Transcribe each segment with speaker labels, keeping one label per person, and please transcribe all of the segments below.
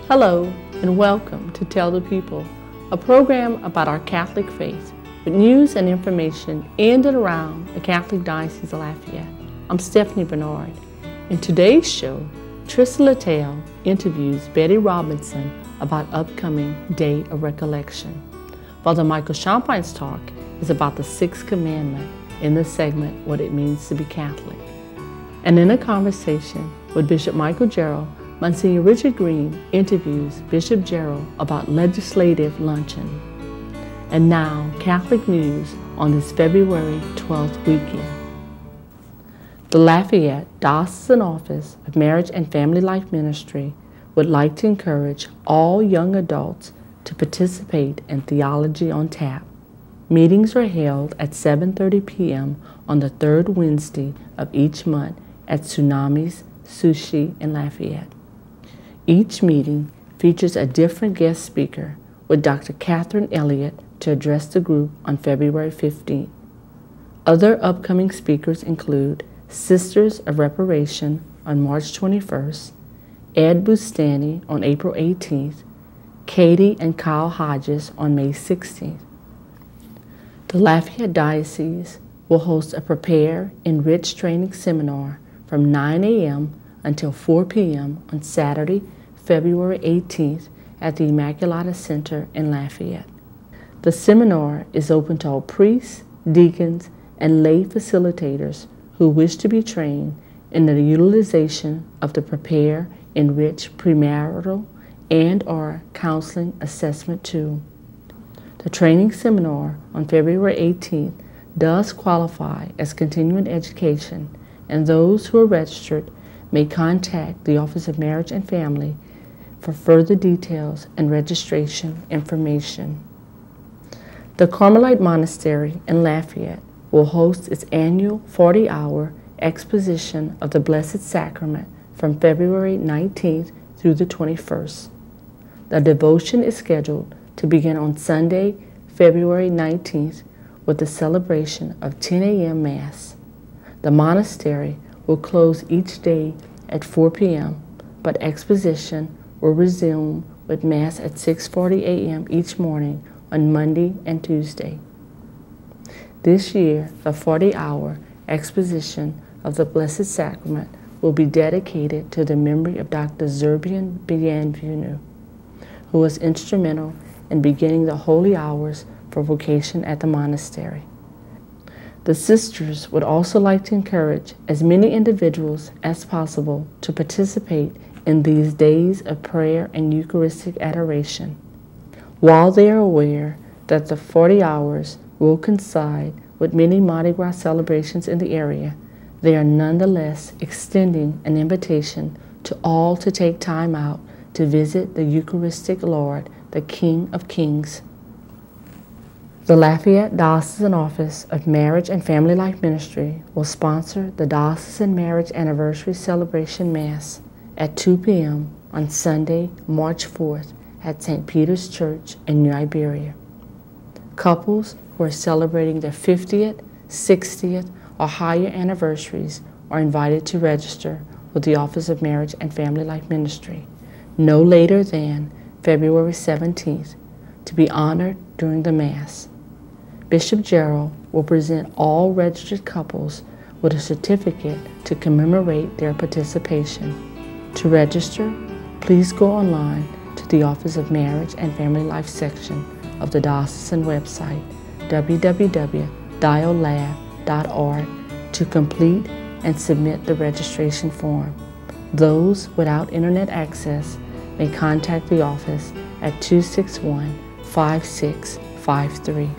Speaker 1: Hello and welcome to Tell the People, a program about our Catholic faith with news and information in and around the Catholic Diocese of Lafayette. I'm Stephanie Bernard. In today's show, Trista Littell interviews Betty Robinson about upcoming Day of Recollection. Father Michael Champine's talk is about the Sixth Commandment in the segment What It Means to be Catholic. And in a conversation with Bishop Michael Gerald, Monsignor Richard Green interviews Bishop Gerald about legislative luncheon. And now, Catholic news on this February 12th weekend. The Lafayette Diocesan Office of Marriage and Family Life Ministry would like to encourage all young adults to participate in Theology on Tap. Meetings are held at 7:30 p.m. on the third Wednesday of each month at Tsunami's Sushi in Lafayette. Each meeting features a different guest speaker, with Dr. Catherine Elliott to address the group on February 15th. Other upcoming speakers include Sisters of Reparation on March 21st, Ed Bustani on April 18th, Katie and Kyle Hodges on May 16th. The Lafayette Diocese will host a Prepare, Enrich training seminar from 9 a.m. until 4 p.m. on Saturday, February 18th at the Immaculata Center in Lafayette. The seminar is open to all priests, deacons, and lay facilitators who wish to be trained in the utilization of the Prepare, Enrich premarital and/or counseling assessment tool. The training seminar on February 18th does qualify as continuing education, and those who are registered may contact the Office of Marriage and Family for further details and registration information. The Carmelite Monastery in Lafayette will host its annual 40-hour exposition of the Blessed Sacrament from February 19th through the 21st. The devotion is scheduled to begin on Sunday, February 19th with the celebration of 10 a.m. Mass. The monastery will close each day at 4 p.m., but exposition will resume with Mass at 6:40 a.m. each morning on Monday and Tuesday. This year, the 40-hour exposition of the Blessed Sacrament will be dedicated to the memory of Dr. Zerbian Bienvenu, who was instrumental in beginning the holy hours for vocation at the monastery. The sisters would also like to encourage as many individuals as possible to participate in these days of prayer and Eucharistic adoration. While they are aware that the 40 hours will coincide with many Mardi Gras celebrations in the area, they are nonetheless extending an invitation to all to take time out to visit the Eucharistic Lord, the King of Kings. The Lafayette Diocesan Office of Marriage and Family Life Ministry will sponsor the Diocesan Marriage Anniversary Celebration Mass at 2 p.m. on Sunday, March 4th at St. Peter's Church in New Iberia. Couples who are celebrating their 50th, 60th, or higher anniversaries are invited to register with the Office of Marriage and Family Life Ministry no later than February 17th to be honored during the Mass. Bishop Gerald will present all registered couples with a certificate to commemorate their participation. To register, please go online to the Office of Marriage and Family Life section of the diocesan website, www.diolab.org, to complete and submit the registration form. Those without internet access may contact the office at 261-5653.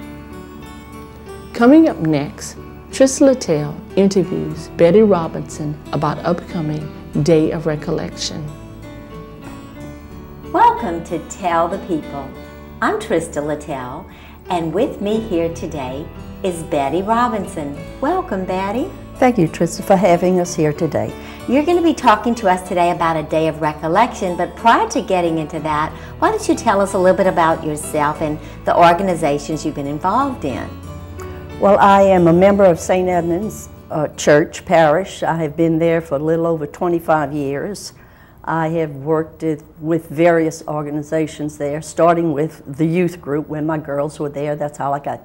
Speaker 1: Coming up next, Trista Littell interviews Betty Robinson about upcoming Day of Recollection.
Speaker 2: Welcome to Tell the People. I'm Trista Littell, and with me here today is Betty Robinson. Welcome, Betty.
Speaker 3: Thank you, Trista, for having us here today.
Speaker 2: You're going to be talking to us today about a Day of Recollection, but prior to getting into that, why don't you tell us a little bit about yourself and the organizations you've been involved in?
Speaker 3: Well, I am a member of St. Edmund's Church Parish. I have been there for a little over 25 years. I have worked with various organizations there, starting with the youth group when my girls were there. That's how I got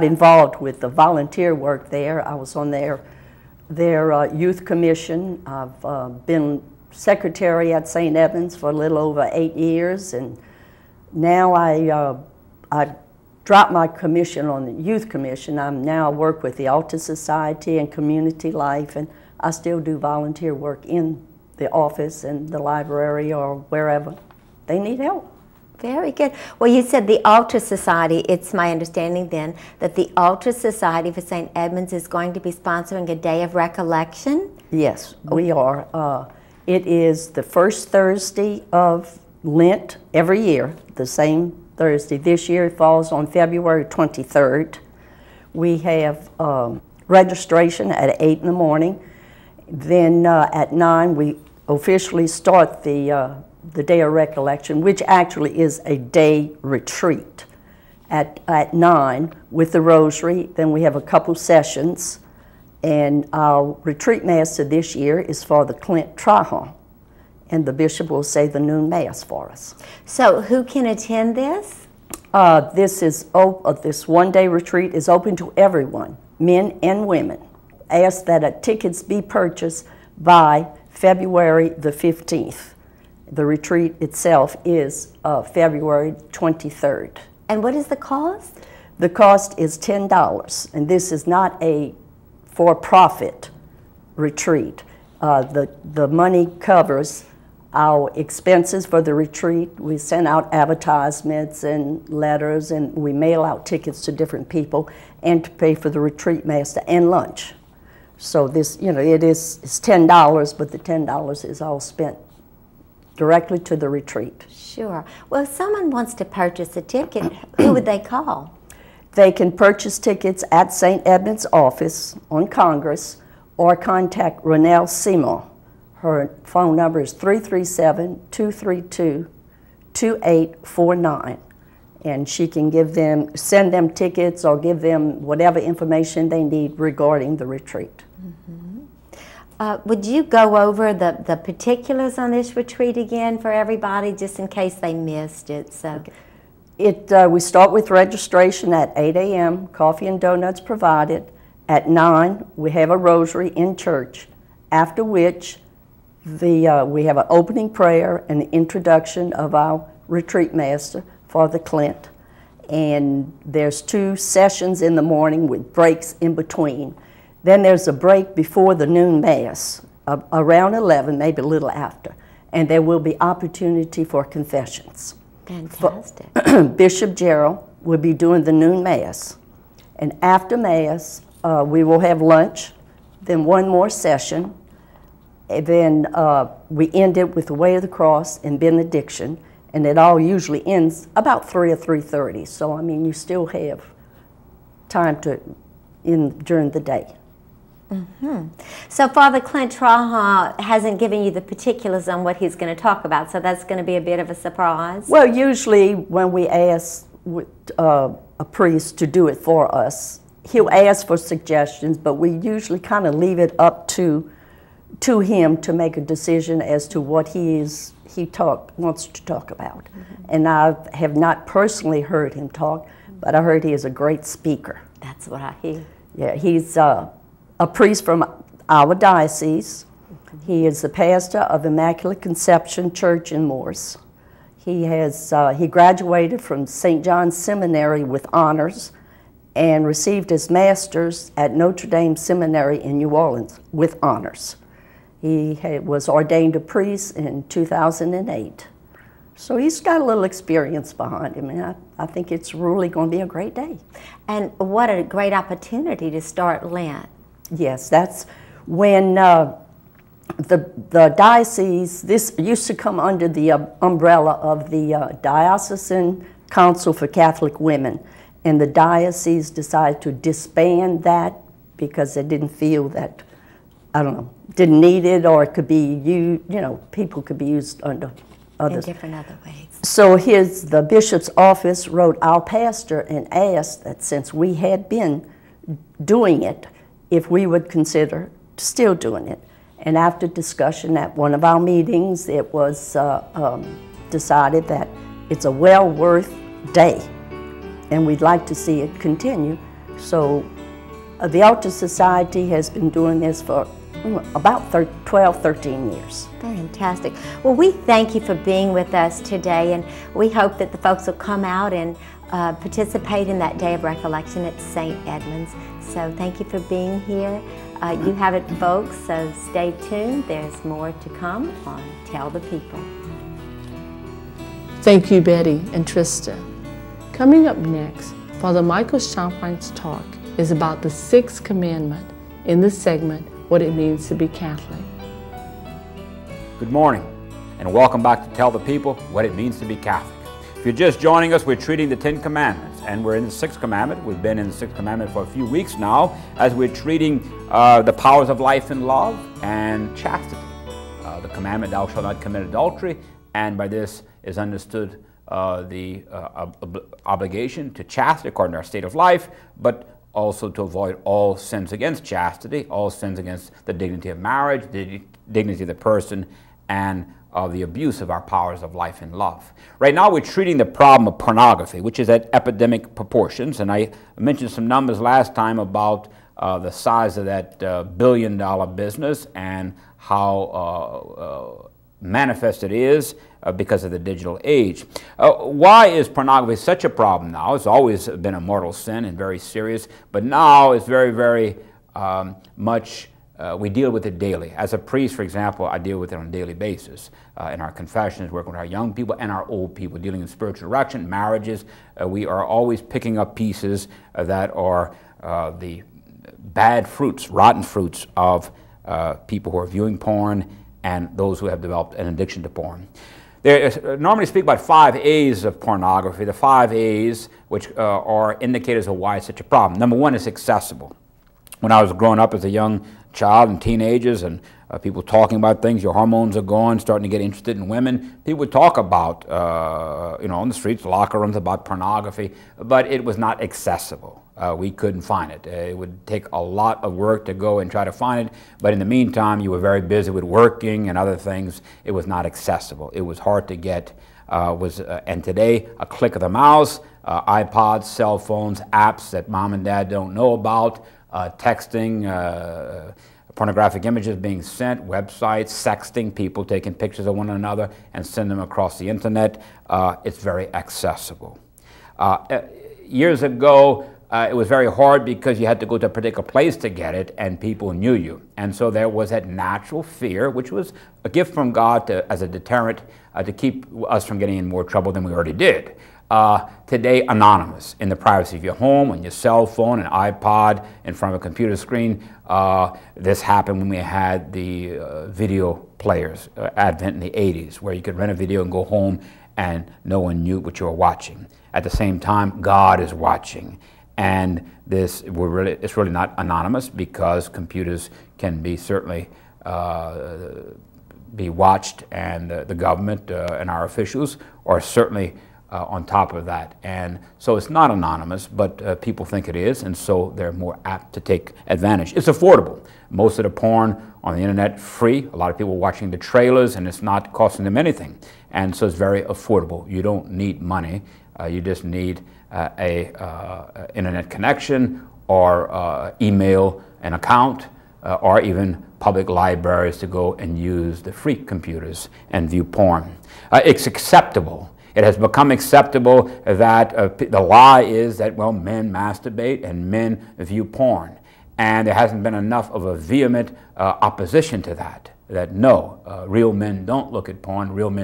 Speaker 3: involved with the volunteer work there. I was on their youth commission. I've been secretary at St. Edmunds for a little over 8 years, and now I dropped my commission on the youth commission. I now work with the Altar Society and Community Life, and I still do volunteer work in the office and the library or wherever they need help.
Speaker 2: Very good. Well, you said the Altar Society. It's my understanding then that the Altar Society for St. Edmunds is going to be sponsoring a day of recollection?
Speaker 3: Yes, we are. It is the first Thursday of Lent every year, the same Thursday. This year it falls on February 23rd. We have registration at 8 in the morning. Then at 9 we officially start the Day of Recollection, which actually is a day retreat at 9 with the rosary. Then we have a couple sessions, and our retreat master this year is for the Clint Trahan, and the bishop will say the noon mass for us.
Speaker 2: So who can attend this?
Speaker 3: This one-day retreat is open to everyone, men and women. Ask that tickets be purchased by February the 15th. The retreat itself is February 23rd.
Speaker 2: And what is the cost?
Speaker 3: The cost is $10, and this is not a for-profit retreat. The money covers our expenses for the retreat. We send out advertisements and letters, and we mail out tickets to different people, and to pay for the retreat master and lunch. So this, it's $10, but the $10 is all spent directly to the retreat.
Speaker 2: Sure. Well, if someone wants to purchase a ticket, who would they call?
Speaker 3: They can purchase tickets at St. Edmunds' office on Congress, or contact Renelle Simon. Her phone number is 337-232-2849. And she can send them tickets or give them whatever information they need regarding the retreat.
Speaker 2: Would you go over the particulars on this retreat again for everybody, just in case they missed it? So,
Speaker 3: we start with registration at 8 a.m., coffee and donuts provided. At 9, we have a rosary in church, after which we have an opening prayer and the introduction of our retreat master, Father Clint. And there's 2 sessions in the morning with breaks in between. Then there's a break before the noon mass, around 11, maybe a little after. And there will be opportunity for confessions.
Speaker 2: Fantastic.
Speaker 3: Bishop Gerald will be doing the noon mass. And after mass, we will have lunch, then one more session. And then we end it with the Way of the Cross and benediction. And it all usually ends about 3 or 3:30. So, I mean, you still have time during the day.
Speaker 2: So Father Clint Trahan hasn't given you the particulars on what he's going to talk about, so that's going to be a bit of a surprise?
Speaker 3: Well, usually when we ask a priest to do it for us, he'll ask for suggestions, but we usually kind of leave it up to him to make a decision as to what wants to talk about. And I have not personally heard him talk, but I heard he is a great speaker.
Speaker 2: That's what I hear.
Speaker 3: Yeah, he's a priest from our diocese. He is the pastor of Immaculate Conception Church in Morse. He graduated from St. John's Seminary with honors and received his master's at Notre Dame Seminary in New Orleans with honors. He was ordained a priest in 2008. So he's got a little experience behind him, and I think it's really going to be a great day.
Speaker 2: And what a great opportunity to start Lent.
Speaker 3: Yes, that's when the diocese, this used to come under the umbrella of the Diocesan Council for Catholic Women, and the diocese decided to disband that because they didn't feel that, didn't need it, or it could be people could be used under others.
Speaker 2: In different other ways.
Speaker 3: So the bishop's office wrote our pastor and asked that since we had been doing it, if we would consider still doing it. And after discussion at one of our meetings, it was decided that it's a well worth day, and we'd like to see it continue. So the Altar Society has been doing this for about 12, 13 years.
Speaker 2: Fantastic. Well, we thank you for being with us today, and we hope that the folks will come out and participate in that Day of Recollection at St. Edmunds. So thank you for being here. You have it, folks, so stay tuned. There's more to come on Tell the People.
Speaker 1: Thank you, Betty and Trista. Coming up next, Father Michael Champine's talk is about the 6th commandment in this segment, what it means to be Catholic.
Speaker 4: Good morning, and welcome back to Tell the People What It Means to Be Catholic. If you're just joining us, we're treating the 10 Commandments, and we're in the 6th commandment. We've been in the 6th commandment for a few weeks now, as we're treating the powers of life and love and chastity. The commandment, thou shalt not commit adultery, and by this is understood the obligation to chastity according to our state of life, but also to avoid all sins against chastity, all sins against the dignity of marriage, the dignity of the person, and of the abuse of our powers of life and love. Right now we're treating the problem of pornography, which is at epidemic proportions, and I mentioned some numbers last time about the size of that billion-dollar business and how manifest it is because of the digital age. Why is pornography such a problem now? It's always been a mortal sin and very serious, but now it's very, very much we deal with it daily. As a priest, for example, I deal with it on a daily basis. In our confessions, working with our young people and our old people, dealing in spiritual direction, marriages, we are always picking up pieces that are the bad fruits, rotten fruits of people who are viewing porn and those who have developed an addiction to porn. They normally speak about 5 A's of pornography, the 5 A's which are indicators of why it's such a problem. Number 1 is accessible. When I was growing up as a young child and teenagers and people talking about things, your hormones are going, starting to get interested in women, people would talk about, you know, on the streets, locker rooms, about pornography, but it was not accessible. We couldn't find it. It would take a lot of work to go and try to find it, but in the meantime, you were very busy with working and other things. It was not accessible. It was hard to get. And today, a click of the mouse, iPods, cell phones, apps that mom and dad don't know about, texting, pornographic images being sent, websites, sexting, people taking pictures of one another and send them across the internet. It's very accessible. Years ago, it was very hard because you had to go to a particular place to get it and people knew you. And so there was that natural fear, which was a gift from God as a deterrent to keep us from getting in more trouble than we already did. Today, anonymous, in the privacy of your home, on your cell phone, an iPod, in front of a computer screen. This happened when we had the video players, advent in the 80s, where you could rent a video and go home and no one knew what you were watching. At the same time, God is watching. And it's really not anonymous because computers can be certainly be watched, and the government and our officials are certainly on top of that. And so it's not anonymous, but people think it is, and so they're more apt to take advantage. It's affordable. Most of the porn on the internet free. A lot of people watching the trailers, and it's not costing them anything. And so it's very affordable. You don't need money. You just need a internet connection or email an account or even public libraries to go and use the free computers and view porn. It's acceptable. It has become acceptable that the lie is that, well, men masturbate and men view porn. And there hasn't been enough of a vehement opposition to that, that no, real men don't look at porn, real men